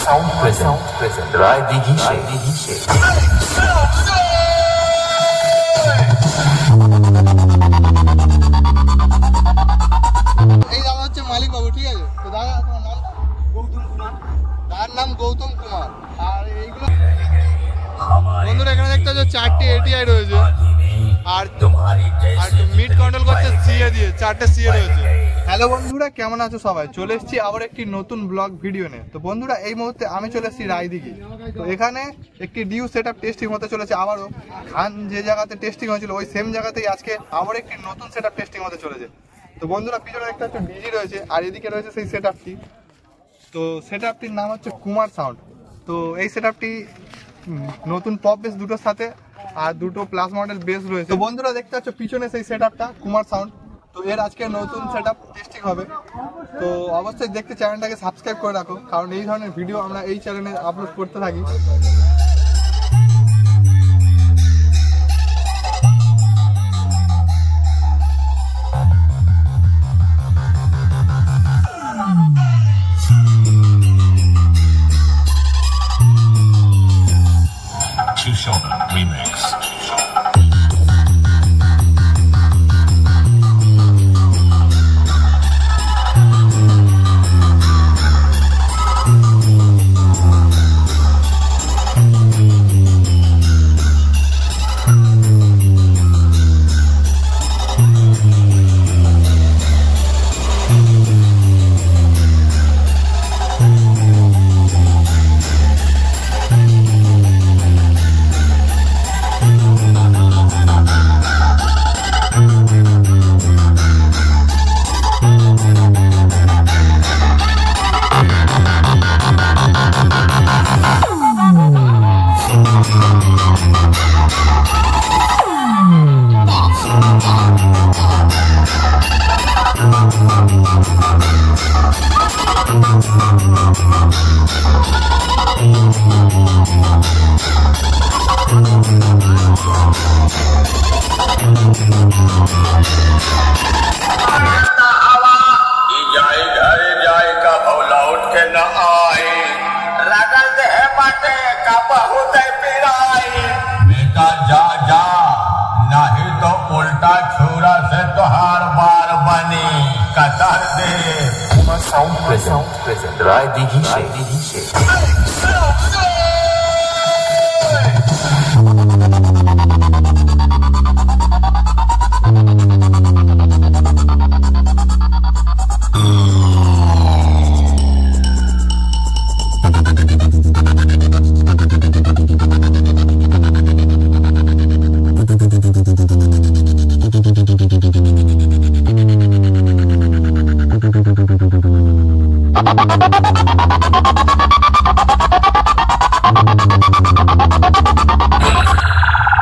Sound present. Rai Dighi She. এই দাদা হচ্ছে মালিক বাবু, ঠিক আছে? তো দাদা তোমার নাম? গৌতম কুমার। তার নাম গৌতম কুমার। আর এইগুলো বন্ধুরা এখানে দেখতে হচ্ছে 4টি এটিআই রয়েছে আর মিট কন্ট্রোল করছে সিএ দিয়ে, 4টে সিএ রয়েছে। হ্যালো বন্ধুরা, কেমন আছো সবাই? চলে এসেছি আবার একটি নতুন ব্লগ ভিডিও নিয়ে। তো বন্ধুরা এই মুহূর্তে আমি চলে এসেছি রায়দিঘি। তো এখানে একটি ডিউ সেট আপ টেস্টিং হতে চলেছে আবারও। খান যে জায়গাতে টেস্টিং হয়েছিল ওই সেম জায়গাতেই আজকে আবার একটি নতুন সেট আপ টেস্টিং হতে চলেছে। তো বন্ধুরা পিছনে একটা হচ্ছে ডিজি রয়েছে আর এদিকে রয়েছে সেই সেট আপটি। তো সেট আপটির নাম হচ্ছে কুমার সাউন্ড। তো এই সেট আপটি নতুন পপ বেস দুটোর সাথে আর দুটো প্লাস মডেল বেস রয়েছে। তো বন্ধুরা দেখতে পাচ্ছ পিছনে সেই সেট আপটা কুমার সাউন্ড। তো এর আজকে নতুন সেট আপ টেস্টিং হবে। তো অবশ্যই দেখতে চ্যানেলটাকে সাবস্ক্রাইব করে রাখো, কারণ এই ধরনের ভিডিও আমরা এই চ্যানেলে আপলোড করতে থাকি। Remix. बेटा जा जा, नहीं तो उल्टा छुरा से तोहार बार बनी Qatar they. Kumar Sound present. Rai Dighi She.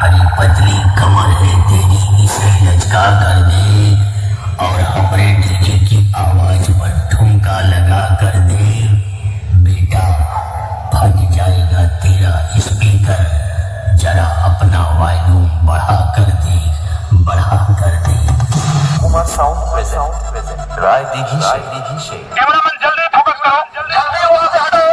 हरी पतली कमर है तेरी, इसे लचका कर दे और हमारे डीजे की आवाज पर ठुमका लगा कर दे। बेटा भग जाएगा तेरा स्पीकर, जरा अपना वॉल्यूम बढ़ा कर दे। Kumar Sound present. Rai Dighi She. Cameraman जल्दी फोकस करो, जल्दी वहां से हटो।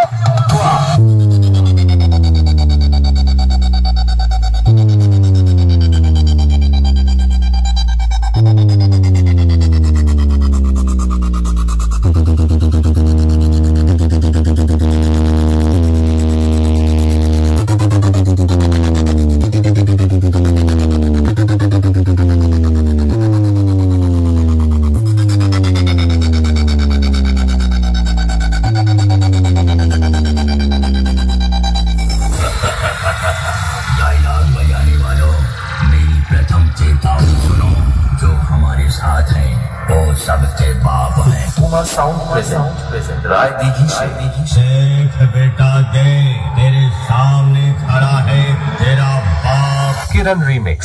Kumar Sound present. Rai Dighi She. देख बेटा देख, तेरे सामने खड़ा है तेरा बाप। Kiran Remix.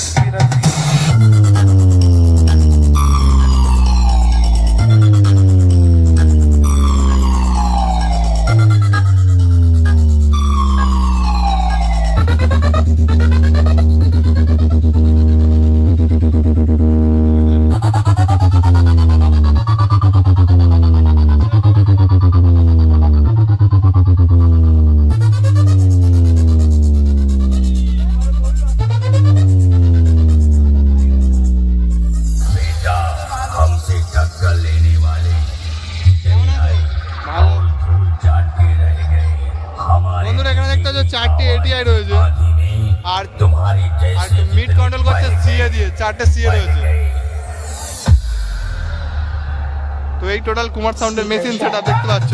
দেখতে পাচ্ছ 4টে ATI রয়েছে আর মিড কন্ট্রোল করছে CA দিয়ে, 4টে CA রয়েছে। তো এই টোটাল কুমার সাউন্ডের মেশিন সেটা দেখতে পাচ্ছ।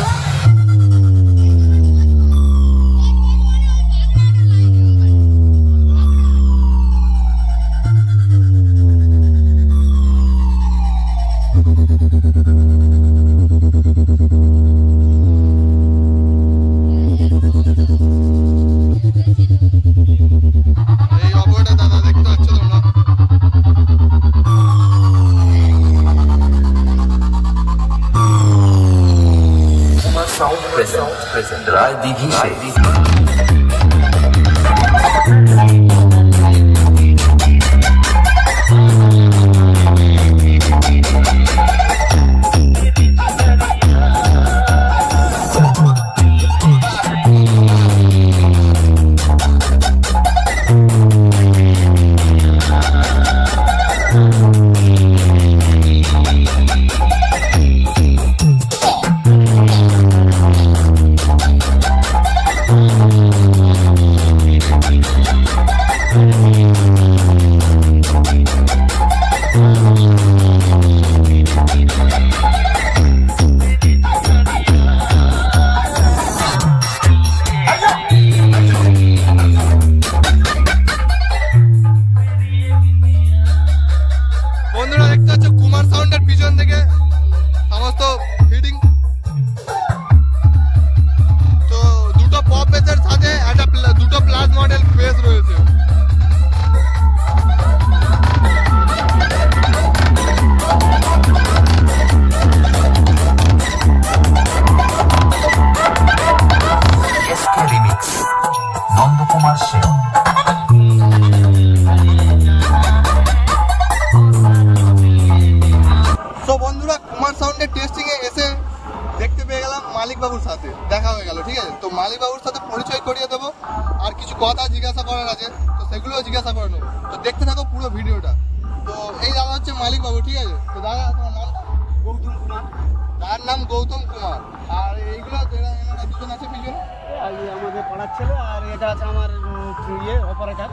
এই অবয়টা দাদা দেখতে পাচ্ছ তোমরা। Kumar Sound present Rai Digishe. বন্ধুরা দেখতে পাচ্ছ কুমার সাউন্ডের পিছন থেকে সমস্ত ফিডিং। তো দুটো পপ বেসের সাথে দুটো প্লাস মডেল বেস রয়েছে। SK Remix Nandakumar Singh. তো বন্ধুরা কুমার সাউন্ডের টেস্টিং এ এসে দেখতে পেয়ে গেলাম মালিক বাবুর সাথে দেখা হয়ে গেল, ঠিক আছে। তো মালিক বাবুর সাথে পরিচয় করিয়ে দেবো আর কিছু কথা জিজ্ঞাসা করার আছে, তো সেগুলোও জিজ্ঞাসা করে নেবো। তো দেখতে থাকো পুরো ভিডিওটা। তো এই দাদা হচ্ছে মালিক বাবু, ঠিক আছে। তো দাদা তোমার নামটা? গৌতম কুমার। তার নাম গৌতম কুমার। আর এইগুলো এনারা দুজন আছে পিছনে, আমাদের পাড়ার ছেলে, আর এটা আছে আমার অপারেটার।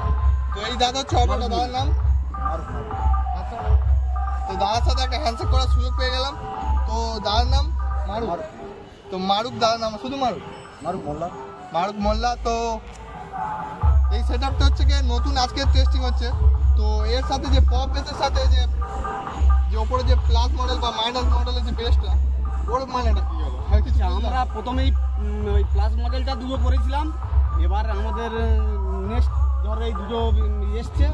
তো এই দাদা হচ্ছে অপারেটার, দাদার নাম? আচ্ছা, তো দাদার সাথে একটা হ্যান্ডশেক করার সুযোগ পেয়ে গেলাম। তো দাদার নাম মারুক। তো মারুক দাদার নাম, শুধু মারুক? মারুক মোল্লা। মারুক মোল্লা। তো এই সেটআপটা হচ্ছে কি নতুন আজকে টেস্টিং হচ্ছে। তো এর সাথে যে পপ বেসের সাথে যে ওপরে যে প্লাস মডেল বা মাইনাস মডেলের যে বেসটা, ওর মানেটা কি হবে? আমরা প্রথমেই ওই প্লাস মডেলটা দুটো করেছিলাম। এবার আমাদের নেক্সট ধর এই দুটো এসছে,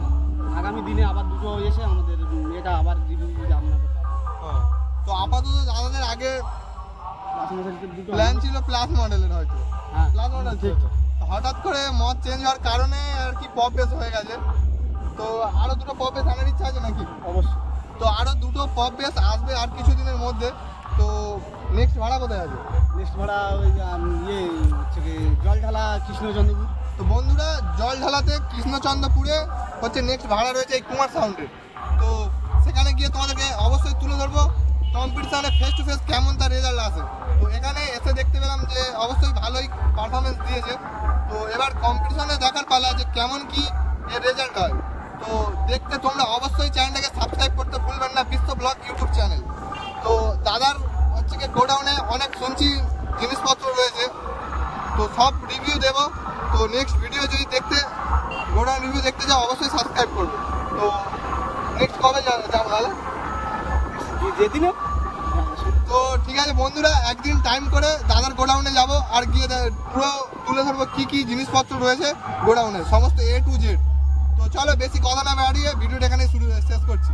আগামী দিনে আবার দুটো এসে আমাদের এটা আবার রিভিউ আপনার। তো আপাতত দাদাদের আগে প্লাস মডেলটা দুটো প্ল্যান ছিল প্লাস মডেলের, হয়তো হ্যাঁ প্লাস মডেল ঠিক। হঠাৎ করে মড চেঞ্জ হওয়ার কারণে আর কি পপ বেস হয়ে গেছে। তো আরো দুটো পপ বেস আনার ইচ্ছা আছে নাকি? অবশ্যই। তো আরো দুটো পপ বেস আসবে আর কিছুদিনের মধ্যে। তো নেক্সট ভাড়া কোথায় আছে? নেক্সট ভাড়া ওই হচ্ছে কি জলঢালা কৃষ্ণচন্দ্রপুর। তো বন্ধুরা জলঢালাতে কৃষ্ণচন্দ্রপুরে হচ্ছে নেক্সট ভাড়া রয়েছে এই কুমার সাউন্ডের। তো সেখানে গিয়ে তোমাদেরকে অবশ্যই তুলে ধরবো কম্পিটিশনে ফেস টু ফেস কেমন তার রেজাল্ট আসে। তো এখানে এসে দেখতে পেলাম যে অবশ্যই ভালোই পারফরমেন্স দিয়েছে। তো এবার কম্পিটিশনে দেখার পালা যে কেমন কি এর রেজাল্ট হয়। তো দেখতে তোমরা অবশ্যই চ্যানেলটাকে সাবস্ক্রাইব করতে ভুলবেন না, বিশ্ব ব্লগ ইউটিউব চ্যানেল। তো দাদার হচ্ছে কি গোডাউনে অনেক শুনছি জিনিসপত্র রয়েছে, তো সব রিভিউ দেবো। তো নেক্সট ভিডিও যদি দেখতে গোডাউন রিভিউ দেখতে যাও অবশ্যই সাবস্ক্রাইব করবে। তো নেক্সট কবে যাবো তাহলে? যেদিনে। তো ঠিক আছে বন্ধুরা, একদিন টাইম করে দাদার গোডাউনে যাব আর গিয়ে পুরো তুলে ধরবো কী কী জিনিসপত্র রয়েছে গোডাউনে, সমস্ত A to Z। তো চলো বেশি কথা না বাড়িয়ে ভিডিওটা এখানে শেষ করছি।